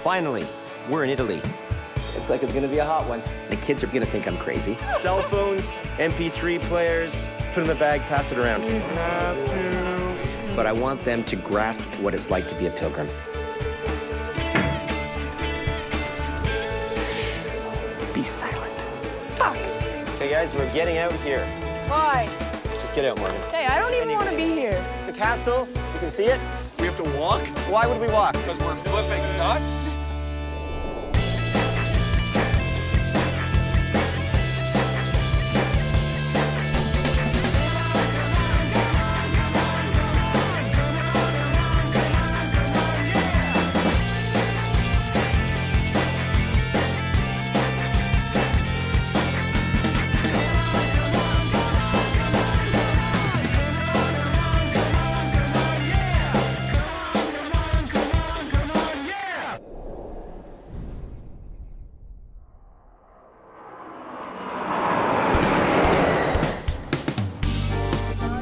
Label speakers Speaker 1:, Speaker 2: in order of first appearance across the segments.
Speaker 1: Finally, we're in Italy. Looks like it's gonna be a hot one. The kids are gonna think I'm crazy. Cell phones, MP3 players, put in the bag, pass it around.
Speaker 2: We have to.
Speaker 1: But I want them to grasp what it's like to be a pilgrim. Be silent. Fuck! Okay, guys, we're getting out here.
Speaker 3: Why?
Speaker 1: Just get out, Morgan.
Speaker 3: Hey, I don't even want to be here.
Speaker 1: The castle, you can see it.
Speaker 4: We have to walk?
Speaker 1: Why would we walk?
Speaker 4: Because we're flipping nuts?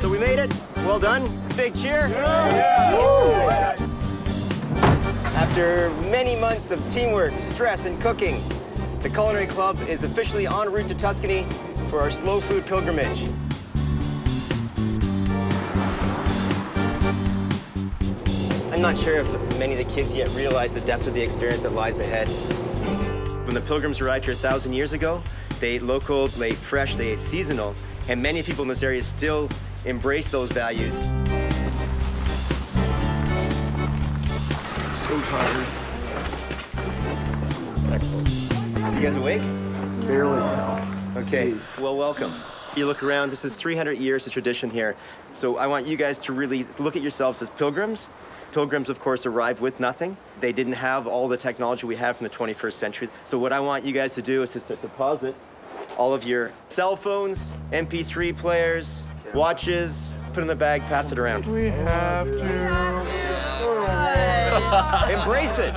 Speaker 1: So we made it. Well done. Big cheer.
Speaker 2: Yeah.
Speaker 1: After many months of teamwork, stress, and cooking, the Culinary Club is officially en route to Tuscany for our slow food pilgrimage. I'm not sure if many of the kids yet realize the depth of the experience that lies ahead. When the pilgrims arrived here 1,000 years ago, they ate local, they ate fresh, they ate seasonal, and many people in this area still embrace those values.
Speaker 2: So tired.
Speaker 1: Excellent. You guys awake?
Speaker 2: Barely now.
Speaker 1: Okay, well, welcome. If you look around, this is 300 years of tradition here. So I want you guys to really look at yourselves as pilgrims. Pilgrims, of course, arrived with nothing. They didn't have all the technology we have from the 21st century. So what I want you guys to do is just to deposit all of your cell phones, MP3 players, watches, put in the bag, pass it around.
Speaker 2: We have to.
Speaker 1: Embrace it.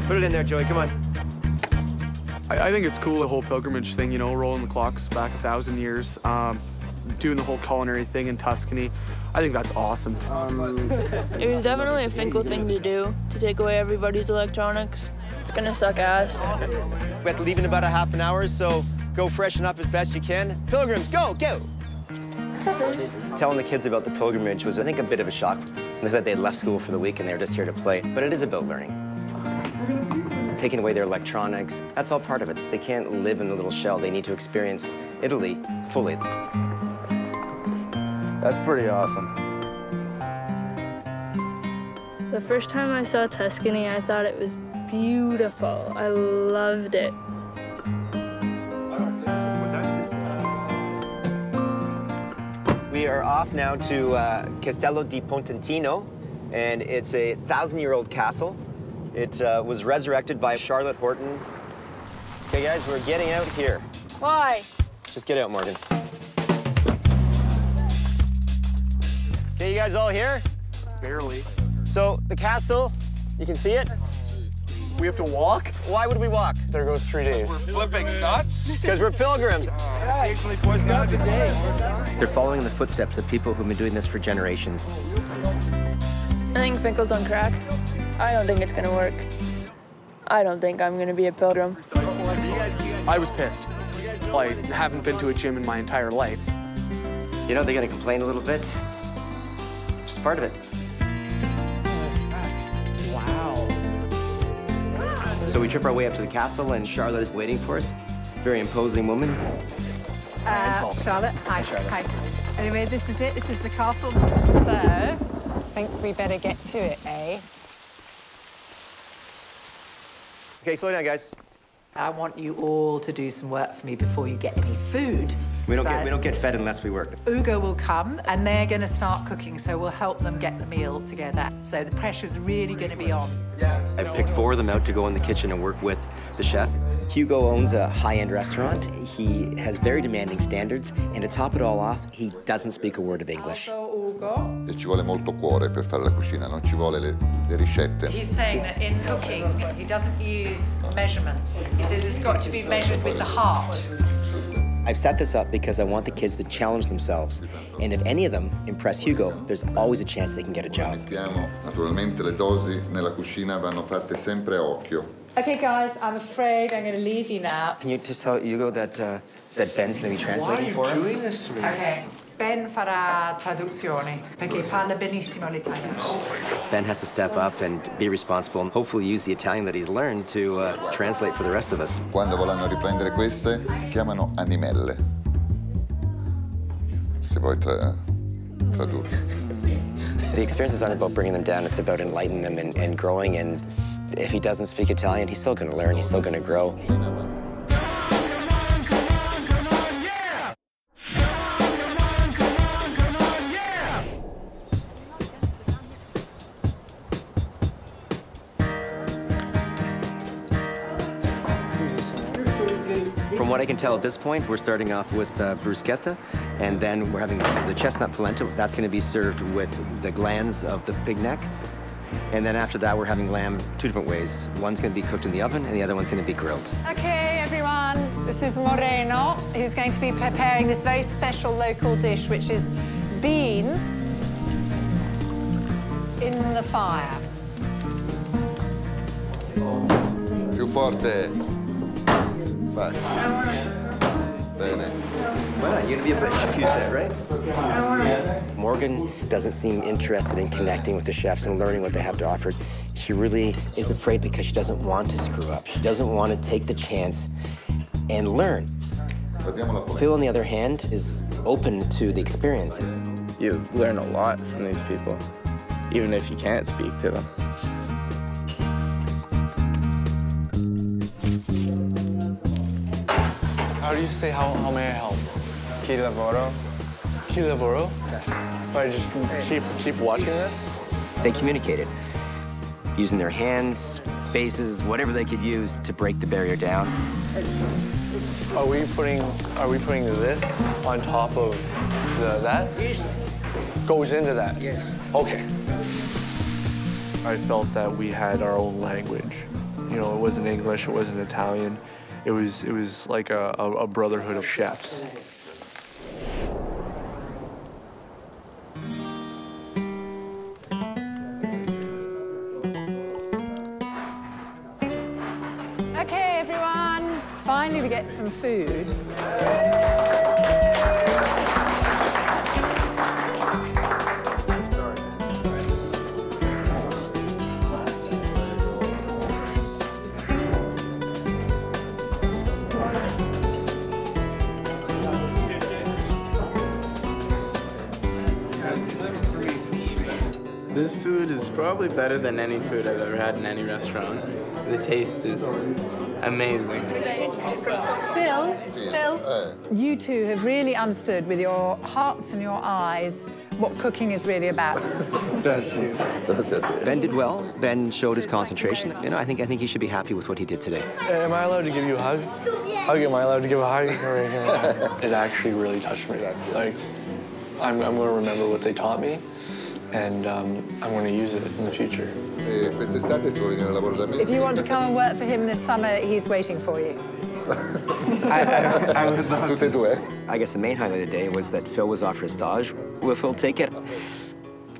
Speaker 1: Put it in there, Joey, come on.
Speaker 2: I think it's cool, the whole pilgrimage thing, you know, rolling the clocks back 1,000 years, doing the whole culinary thing in Tuscany. I think that's awesome.
Speaker 3: It was definitely a Finkel thing to do, to take away everybody's electronics. It's gonna suck ass.
Speaker 1: We have to leave in about a half an hour, so go freshen up as best you can. Pilgrims, go, go! Telling the kids about the pilgrimage was, I think, a bit of a shock. They thought they'd left school for the week and they were just here to play. But it is about learning. Taking away their electronics, that's all part of it. They can't live in the little shell. They need to experience Italy fully.
Speaker 2: That's pretty awesome.
Speaker 5: The first time I saw Tuscany, I thought it was beautiful. I loved it.
Speaker 1: We are off now to Castello di Pontentino, and it's a 1,000-year-old castle. It was resurrected by Charlotte Horton. Okay, guys, we're getting out here.
Speaker 3: Why?
Speaker 1: Just get out, Morgan. Okay, you guys all here?
Speaker 2: Barely.
Speaker 1: So, the castle, you can see it?
Speaker 2: We have to walk?
Speaker 1: Why would we walk? There goes 3 days.
Speaker 4: We're flipping nuts?
Speaker 1: Because we're pilgrims.
Speaker 2: Occasionally twice a day.
Speaker 1: They're following in the footsteps of people who've been doing this for generations.
Speaker 3: I think Finkel's on crack. I don't think it's gonna work. I don't think I'm gonna be a pilgrim.
Speaker 2: I was pissed. I haven't been to a gym in my entire life.
Speaker 1: You know, they're gonna complain a little bit. Just part of it.
Speaker 2: Wow.
Speaker 1: So we trip our way up to the castle, and Charlotte is waiting for us. Very imposing woman.
Speaker 6: Charlotte. Hi.
Speaker 1: Charlotte.
Speaker 6: Hi. Anyway, this is it. This is the castle. So, I think we better get to it, eh?
Speaker 1: Okay, slow down, guys.
Speaker 7: I want you all to do some work for me before you get any food.
Speaker 1: We don't get fed unless we work.
Speaker 7: Ugo will come, and they're going to start cooking, so we'll help them get the meal together. So the pressure's really going to be on.
Speaker 1: I've picked 4 of them out to go in the kitchen and work with the chef. Hugo owns a high-end restaurant. He has very demanding standards, and to top it all off, he doesn't speak a word of English.
Speaker 8: Ci vuole molto cuore per fare la cucina, non ci vuole le ricette.
Speaker 7: He's saying that in cooking, he doesn't use measurements. He says it's got to be measured with the heart.
Speaker 1: I've set this up because I want the kids to challenge themselves. And if any of them impress Hugo, there's always a chance they can get a job.
Speaker 8: Naturalmente le dosi nella cucina vanno fatte sempre a occhio.
Speaker 7: Okay, guys, I'm afraid I'm going to leave you now.
Speaker 1: Can you just tell Hugo that Ben's going to be translating for us?
Speaker 4: Why are you doing this to me?
Speaker 7: Okay. Ben farà traduzione perché parla benissimo l'italiano.
Speaker 1: Ben has to step up and be responsible and hopefully use the Italian that he's learned to translate for the rest of us.
Speaker 8: Quando vorranno riprendere queste, si chiamano animelle. Se vuoi tradurre.
Speaker 1: The experience is not about bringing them down, it's about enlightening them and growing. And if he doesn't speak Italian, he's still going to learn, he's still going to grow. From what I can tell at this point, we're starting off with bruschetta, and then we're having the chestnut polenta. That's going to be served with the glands of the pig neck. And then after that, we're having lamb two different ways. One's going to be cooked in the oven, and the other one's going to be grilled.
Speaker 6: Okay, everyone, this is Moreno, who's going to be preparing this very special local dish, which is beans in the fire.
Speaker 8: Più forte. Vai. Bene.
Speaker 1: Why not? You're going to be a British chef, you said, right? Morgan doesn't seem interested in connecting with the chefs and learning what they have to offer. She really is afraid because she doesn't want to screw up. She doesn't want to take the chance and learn. Phil, on the other hand, is open to the experience.
Speaker 9: You learn a lot from these people, even if you can't speak to them.
Speaker 4: How do you say how may I help?
Speaker 9: Chi lavoro?
Speaker 4: Chi lavoro? I just keep watching this?
Speaker 1: They communicated using their hands, faces, whatever they could use to break the barrier down.
Speaker 4: Are we putting this on top of that? Goes into that? Yes. Okay.
Speaker 2: I felt that we had our own language. You know, it wasn't English, it wasn't Italian. It was like a brotherhood of chefs.
Speaker 6: Okay, everyone,
Speaker 7: Finally, we get some food.
Speaker 9: This food is probably better than any food I've ever had in any restaurant. The taste is amazing.
Speaker 7: Phil, you two have really understood with your hearts and your eyes what cooking is really about.
Speaker 1: Ben did well. Ben showed his concentration. You know, I think he should be happy with what he did today.
Speaker 4: Am I allowed to give you a hug? Am I allowed to give a hug? It actually really touched me. Like, I'm going to remember what they taught me, and I'm going to use it in the future.
Speaker 8: Quest'estate sto venendo a lavoro da me.
Speaker 7: If you want to come and work for him this summer, he's waiting for you.
Speaker 9: I would love
Speaker 8: Tutte e due?
Speaker 1: I guess the main highlight of the day was that Phil was offered a stage. Will Phil take it?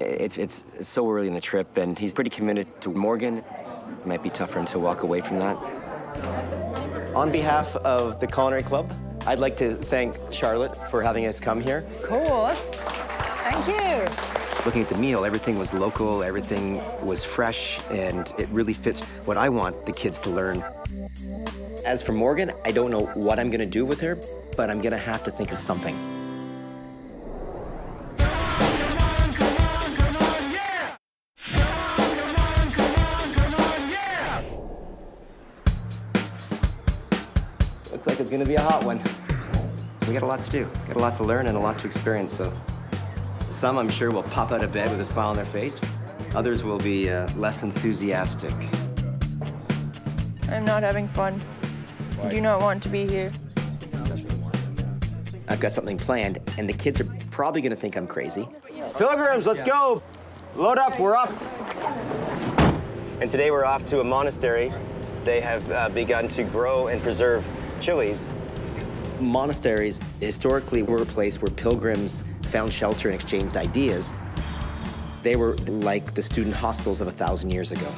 Speaker 1: It's so early in the trip, and he's pretty committed to Morgan. It might be tough for him to walk away from that. On behalf of the Culinary Club, I'd like to thank Charlotte for having us come here.
Speaker 7: Of course. Thank you.
Speaker 1: Looking at the meal, everything was local, everything was fresh, and it really fits what I want the kids to learn. As for Morgan, I don't know what I'm going to do with her, but I'm going to have to think of something. Looks like it's going to be a hot one. We got a lot to do, got a lot to learn and a lot to experience, so some, I'm sure, will pop out of bed with a smile on their face. Others will be less enthusiastic.
Speaker 3: I'm not having fun. I do not want to be here.
Speaker 1: I've got something planned, and the kids are probably going to think I'm crazy. Pilgrims, let's go! Load up, we're up! And today we're off to a monastery. They have begun to grow and preserve chilies. Monasteries historically were a place where pilgrims found shelter and exchanged ideas. They were like the student hostels of 1,000 years ago.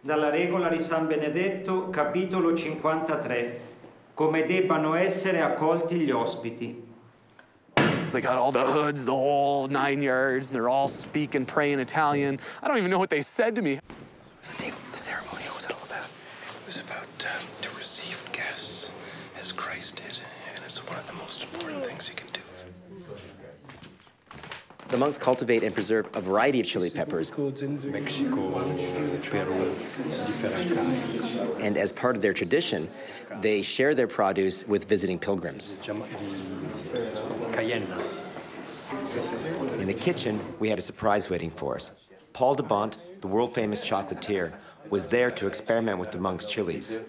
Speaker 10: Dalla regola di San Benedetto, capitolo 53. Come debbano essere accolti gli ospiti.
Speaker 2: They got all the hoods, the whole 9 yards, and they're all speaking, praying Italian. I don't even know what they said to me.
Speaker 11: Steve, the ceremony, what was it all about? It was about to receive guests as Christ did, and it's one of the most important things you can do.
Speaker 1: The monks cultivate and preserve a variety of chili peppers.
Speaker 11: Mexico, Peru,
Speaker 1: And as part of their tradition, they share their produce with visiting pilgrims. In the kitchen, we had a surprise waiting for us. Paul de Bont, the world-famous chocolatier, was there to experiment with the monks' chilies.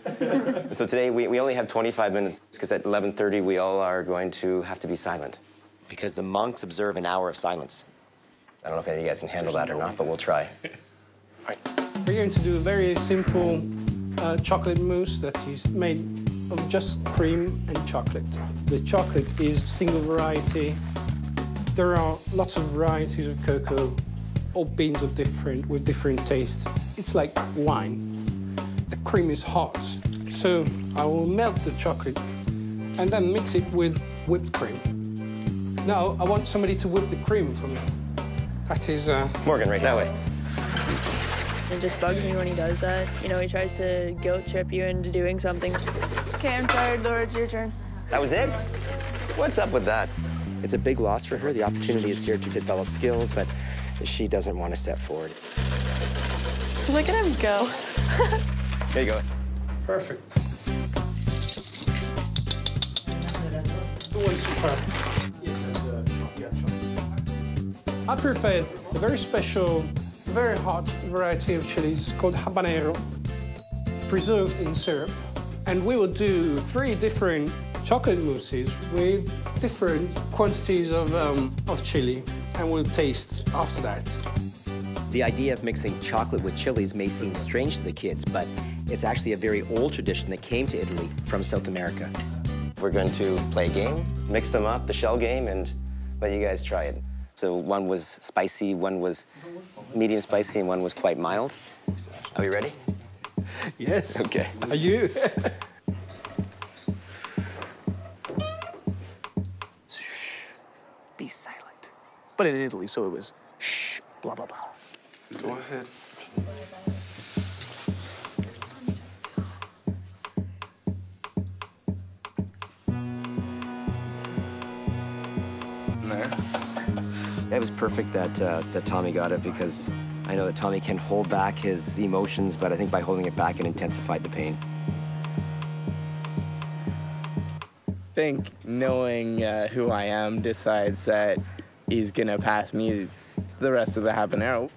Speaker 1: So today, we only have 25 minutes, because at 11:30, we all are going to have to be silent. Because the monks observe an hour of silence. I don't know if any of you guys can handle that or not, but we'll try.
Speaker 12: We're going to do a very simple chocolate mousse that is made of just cream and chocolate. The chocolate is single variety. There are lots of varieties of cocoa, all beans with different tastes. It's like wine. The cream is hot, so I will melt the chocolate and then mix it with whipped cream. Now, I want somebody to whip the cream for me. That is...
Speaker 1: Morgan, right that way.
Speaker 3: It just bugs me when he does that. You know, he tries to guilt trip you into doing something. Okay, I'm tired, Laura, it's your turn.
Speaker 1: That was it? What's up with that? It's a big loss for her. The opportunity is here to develop skills, but she doesn't want to step forward.
Speaker 3: Look at him go.
Speaker 1: There you go.
Speaker 12: Perfect. I prepared a very special, very hot variety of chilies called habanero, preserved in syrup. And we will do 3 different chocolate mousses with different quantities of chili, and we'll taste after that.
Speaker 1: The idea of mixing chocolate with chilies may seem strange to the kids, but it's actually a very old tradition that came to Italy from South America. We're going to play a game, mix them up, the shell game, and let you guys try it. So one was spicy, one was medium spicy, and one was quite mild. Are we ready?
Speaker 12: Yes.
Speaker 1: Okay.
Speaker 12: Are you?
Speaker 2: Be silent. But in Italy, so it was shh, blah, blah, blah.
Speaker 11: Go ahead.
Speaker 1: It was perfect that Tommy got it, because I know that Tommy can hold back his emotions, but I think by holding it back, it intensified the pain.
Speaker 9: Fink, knowing who I am, decides that he's gonna pass me the rest of the habanero.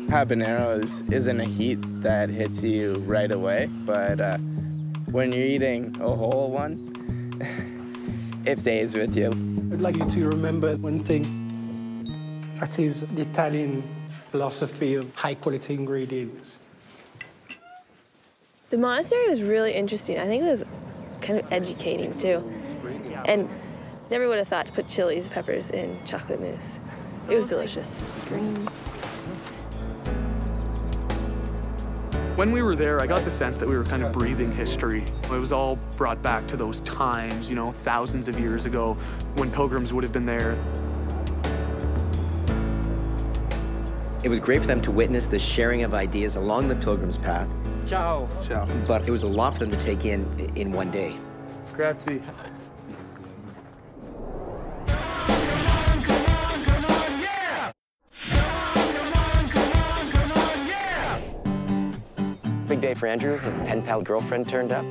Speaker 9: Habanero isn't a heat that hits you right away, but when you're eating a whole one, it stays with you.
Speaker 12: I'd like you to remember one thing. That is the Italian philosophy of high-quality ingredients.
Speaker 3: The monastery was really interesting. I think it was kind of educating, too. And never would have thought to put chilies, peppers in chocolate mousse. It was delicious. Green.
Speaker 2: When we were there, I got the sense that we were kind of breathing history. It was all brought back to those times, you know, thousands of years ago, when pilgrims would have been there.
Speaker 1: It was great for them to witness the sharing of ideas along the pilgrim's path.
Speaker 10: Ciao.
Speaker 2: Ciao.
Speaker 1: But it was a lot for them to take in one day.
Speaker 2: Grazie.
Speaker 1: Big day for Andrew. His pen pal girlfriend turned up.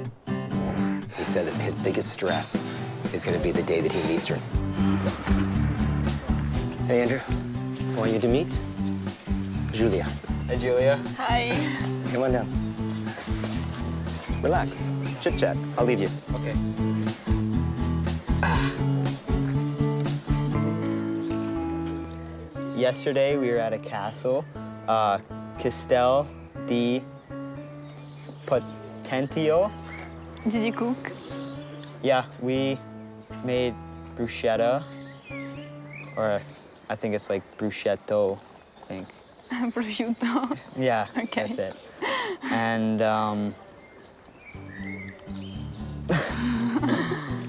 Speaker 1: He said that his biggest stress is going to be the day that he meets her. Hey, Andrew. I want you to meet Julia.
Speaker 9: Hi, Julia.
Speaker 3: Hi.
Speaker 1: Come on down. Relax. Chit-chat. I'll leave you.
Speaker 9: Okay.
Speaker 13: yesterday we were at a castle, Castel di Potentio.
Speaker 14: Did you cook?
Speaker 13: Yeah, we made bruschetta, or I think it's like bruschetto, I think.
Speaker 14: Prosciutto.
Speaker 13: Yeah,
Speaker 14: Okay.
Speaker 13: that's it. And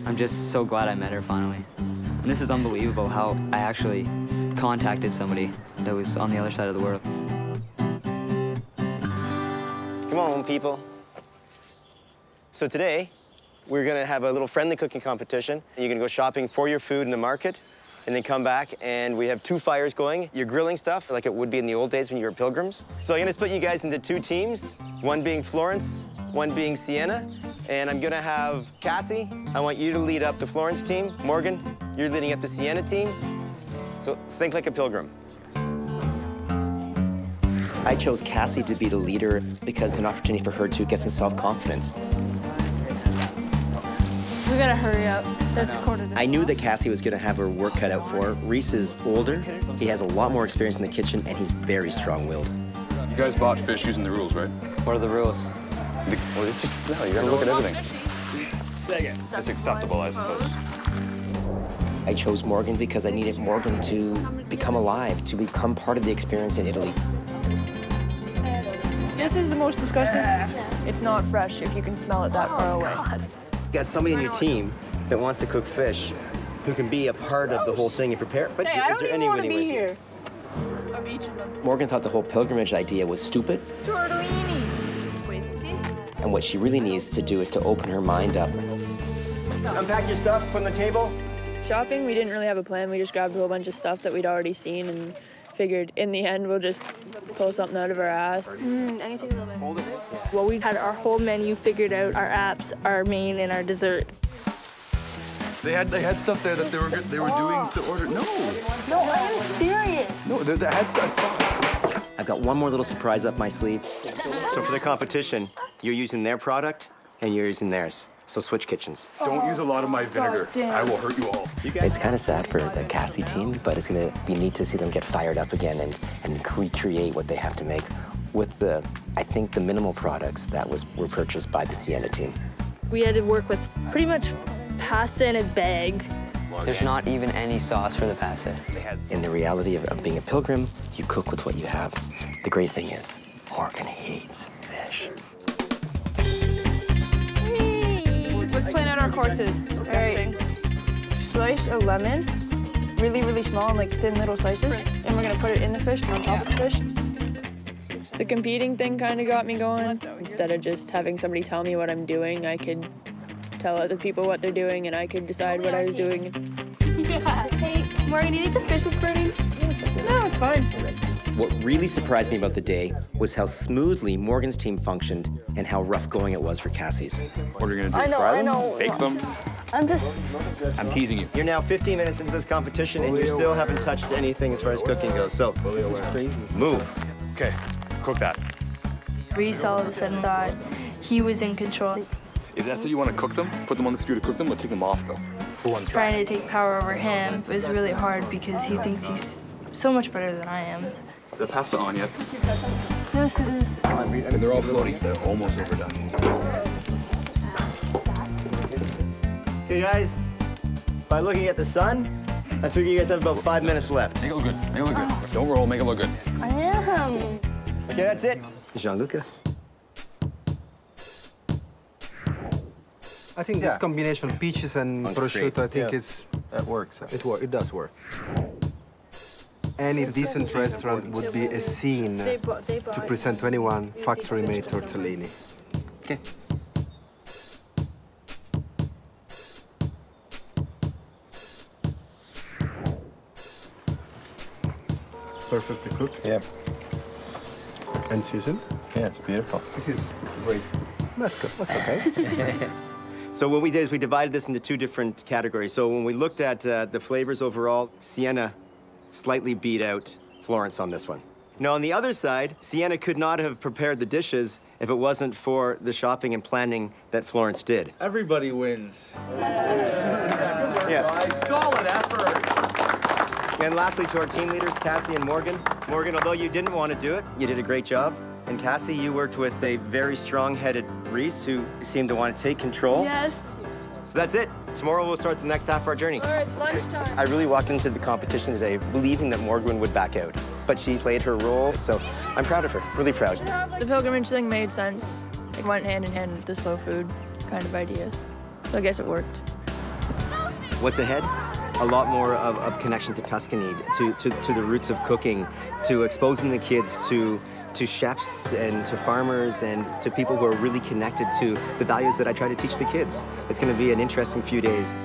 Speaker 15: I'm just so glad I met her finally. And this is unbelievable how I actually contacted somebody that was on the other side of the world.
Speaker 1: Come on, people. So today, we're gonna have a little friendly cooking competition. You're gonna go shopping for your food in the market, and then come back, and we have 2 fires going. You're grilling stuff like it would be in the old days when you were pilgrims. So I'm gonna split you guys into 2 teams, one being Florence, one being Sienna. And I'm gonna have Cassie, I want you to lead up the Florence team. Morgan, you're leading up the Sienna team. So think like a pilgrim. I chose Cassie to be the leader because it's an opportunity for her to get some self-confidence.
Speaker 14: We gotta hurry up. That's quarter to.
Speaker 1: I knew that Cassie was gonna have her work cut out for her. Reese is older, he has a lot more experience in the kitchen, and he's very strong-willed.
Speaker 16: You guys bought fish using the rules, right?
Speaker 13: What are the rules?
Speaker 16: Well, it's just, no, you gotta look at everything. It's acceptable, I suppose.
Speaker 1: I chose Morgan because I needed Morgan to become alive, to become part of the experience in Italy.
Speaker 17: This is the most disgusting. It's not fresh if you can smell it that far away.
Speaker 1: You got somebody on your team that wants to cook fish, who can be a part of the whole thing and prepare. But
Speaker 17: Hey, I
Speaker 1: is
Speaker 17: don't
Speaker 1: there
Speaker 17: even
Speaker 1: any
Speaker 17: want to
Speaker 1: winning
Speaker 17: be
Speaker 1: ways?
Speaker 17: here. Of each of them.
Speaker 1: Morgan thought the whole pilgrimage idea was stupid,
Speaker 17: Tortellini. Questi.
Speaker 1: and what she really needs to do is to open her mind up. Unpack your stuff from the table.
Speaker 3: Shopping, we didn't really have a plan. We just grabbed a whole bunch of stuff that we'd already seen and figured in the end we'll just pull something out of our ass.
Speaker 14: I need to take a little bit. Well, we had our whole menu figured out, our apps, our main, and our dessert.
Speaker 16: They had stuff there that they were doing to order. No,
Speaker 14: I'm serious.
Speaker 16: no, they had stuff.
Speaker 1: I've got one more little surprise up my sleeve. So for the competition, you're using their product and you're using theirs. So switch kitchens.
Speaker 16: Don't use a lot of my vinegar. I will hurt you all.
Speaker 1: It's kind of sad for the Cassie team, but it's going to be neat to see them get fired up again and recreate what they have to make with I think, the minimal products that were purchased by the Sienna team.
Speaker 14: We had to work with pretty much pasta in a bag.
Speaker 13: There's not even any sauce for the pasta.
Speaker 1: In the reality of being a pilgrim, you cook with what you have. The great thing is, Morgan hates fish.
Speaker 17: Let's plan out our courses. Disgusting.
Speaker 3: Slice a lemon, really, really small, like thin little slices, and we're gonna put it in the fish and on top of the fish. The competing thing kind of got me going. Instead of just having somebody tell me what I'm doing, I could tell other people what they're doing, and I could decide what I was doing.
Speaker 14: Yeah. Hey, Morgan, do you think the fish was burning?
Speaker 3: No, it's fine.
Speaker 1: What really surprised me about the day was how smoothly Morgan's team functioned and how rough going it was for Cassie's.
Speaker 16: What are you gonna do?
Speaker 3: I know,
Speaker 16: Fry
Speaker 3: I
Speaker 16: them?
Speaker 3: know.
Speaker 16: Bake them?
Speaker 1: I'm teasing you. You're now 15 minutes into this competition and you still haven't touched anything as far as cooking goes. So, move.
Speaker 16: Okay, cook that.
Speaker 14: Reese all of a sudden thought he was in control.
Speaker 16: If that's how you want to cook them, put them on the skewer to cook them, but take them off though.
Speaker 14: Trying to take power over him was really hard because he thinks he's so much better than I am.
Speaker 16: The pasta on yet?
Speaker 14: Yes, it is.
Speaker 16: And they're all floating. They're almost overdone.
Speaker 1: Okay, guys, by looking at the sun, I figure you guys have about 5 minutes left.
Speaker 16: Make it look good. Make it look good. Don't roll. Make it look good.
Speaker 14: I am.
Speaker 1: Okay, that's it. Gianluca.
Speaker 18: I think this combination of peaches and prosciutto, I think
Speaker 19: that works.
Speaker 18: It does work. Any decent restaurant would be a scene to present to anyone factory-made tortellini.
Speaker 1: Okay.
Speaker 18: Perfectly cooked.
Speaker 19: Yep.
Speaker 18: And seasoned.
Speaker 19: Yeah, it's beautiful.
Speaker 18: This is great. That's good. That's okay.
Speaker 1: So what we did is we divided this into 2 different categories. So when we looked at the flavors overall, Sienna slightly beat out Florence on this one. Now on the other side, Sienna could not have prepared the dishes if it wasn't for the shopping and planning that Florence did.
Speaker 4: Everybody wins.
Speaker 1: Yeah.
Speaker 4: Solid effort.
Speaker 1: And lastly, to our team leaders, Cassie and Morgan. Morgan, although you didn't want to do it, you did a great job. And Cassie, you worked with a very strong-headed Reese who seemed to want to take control.
Speaker 3: Yes.
Speaker 1: So that's it. Tomorrow we'll start the next half of our journey.
Speaker 3: All right, it's lunchtime.
Speaker 1: I really walked into the competition today believing that Morgan would back out, but she played her role, so I'm proud of her, really proud.
Speaker 3: The pilgrimage thing made sense. It went hand in hand with the slow food kind of idea. So I guess it worked.
Speaker 1: What's ahead? A lot more of connection to Tuscany, to the roots of cooking, to exposing the kids to chefs and to farmers and to people who are really connected to the values that I try to teach the kids. It's going to be an interesting few days.